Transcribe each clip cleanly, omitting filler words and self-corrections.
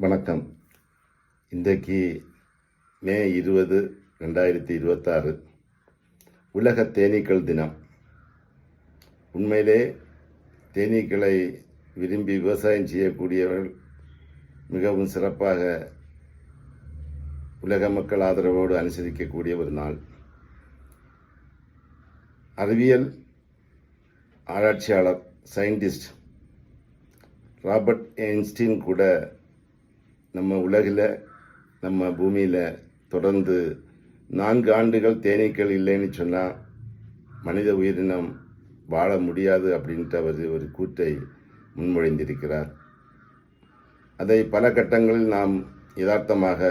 வணக்கம். இன்றைக்கு மே 20, 2026 உலக தேனீக்கள் தினம். உண்மையிலே தேனீக்களை விரும்பி விவசாயம் செய்யக்கூடியவர்கள் மிகவும் சிறப்பாக உலக மக்கள் ஆதரவோடு அனுசரிக்கக்கூடிய ஒரு நாள். அறிவியல் ஆராய்ச்சியாளர் சயின்டிஸ்ட் ராபர்ட் ஐன்ஸ்டீன் கூட நம்ம உலகில் நம்ம பூமியில் தொடர்ந்து 4 ஆண்டுகள் தேனீக்கள் இல்லைன்னு சொன்னால் மனித உயிரினம் வாழ முடியாது அப்படின்ட்டு அவர் ஒரு கூற்றை முன்மொழிந்திருக்கிறார். அதை பல கட்டங்களில் நாம் யதார்த்தமாக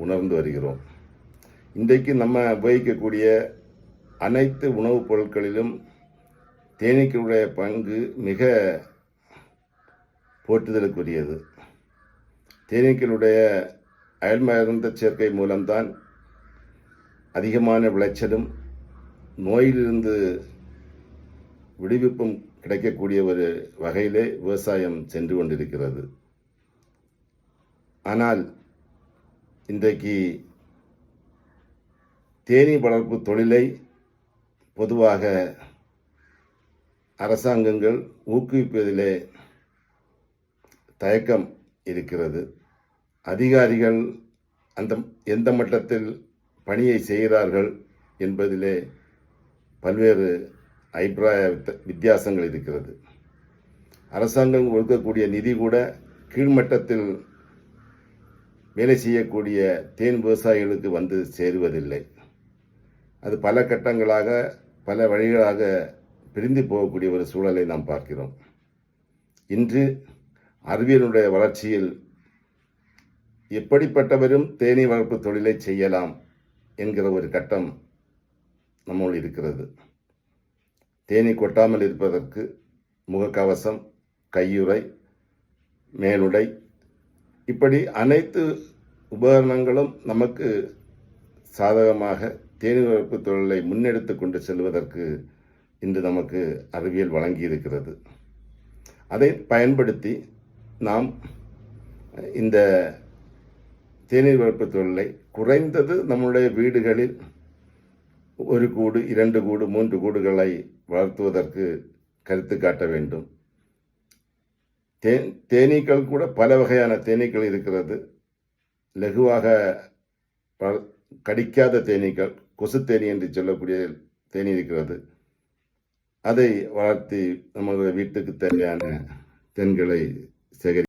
உணர்ந்து வருகிறோம். இன்றைக்கு நம்ம உபயோகிக்கக்கூடிய அனைத்து உணவுப் பொருட்களிலும் தேனீக்களுடைய பங்கு மிக போற்றுதலுக்குரியது. தேனீக்களுடைய அயல்மருந்த சேர்க்கை மூலம்தான் அதிகமான விளைச்சலும் நோயிலிருந்து விடுவிப்பும் கிடைக்கக்கூடிய ஒரு வகையிலே விவசாயம் சென்று கொண்டிருக்கிறது. ஆனால் இன்றைக்கு தேனீ வளர்ப்பு தொழிலை பொதுவாக அரசாங்கங்கள் ஊக்குவிப்பதிலே தயக்கம் இருக்கிறது. அதிகாரிகள் எந்த மட்டத்தில் பணியை செய்கிறார்கள் என்பதிலே பல்வேறு அபிப்பிராய வித்தியாசங்கள் இருக்கிறது. அரசாங்கம் ஒதுக்கக்கூடிய நிதி கூட கீழ்மட்டத்தில் வேலை செய்யக்கூடிய தேன் விவசாயிகளுக்கு வந்து சேருவதில்லை. அது பல கட்டங்களாக பல வழிகளாக பிரிந்து போகக்கூடிய ஒரு சூழலை நாம் பார்க்கிறோம். இன்று அறிவியலுடைய வளர்ச்சியில் எப்படிப்பட்டவரும் தேனீ வளர்ப்பு தொழிலை செய்யலாம் என்கிற ஒரு கட்டம் நம்மோடு இருக்கிறது. தேனீ கொட்டாமல் இருப்பதற்கு முகக்கவசம், கையுறை, மேலுடை, இப்படி அனைத்து உபகரணங்களும் நமக்கு சாதகமாக தேனீ வளர்ப்பு தொழிலை முன்னெடுத்து கொண்டு செல்வதற்கு இன்று நமக்கு அறிவியல் வழங்கியிருக்கிறது. அதை பயன்படுத்தி நாம் இந்த தேனீர் வளர்ப்பு தொழிலை குறைந்தது நம்முடைய வீடுகளில் 1 கூடு, 2 கூடு, 3 கூடுகளை வளர்த்துவதற்கு கருத்து காட்ட வேண்டும். தேனீக்கள் கூட பல வகையான தேனீக்கள் இருக்கிறது. லகுவாக கடிக்காத தேனீக்கள், கொசு தேனீ என்று சொல்லக்கூடிய தேனீ இருக்கிறது. அதை வளர்த்தி நம்முடைய வீட்டுக்கு தேவையான தேன்களை சேகரி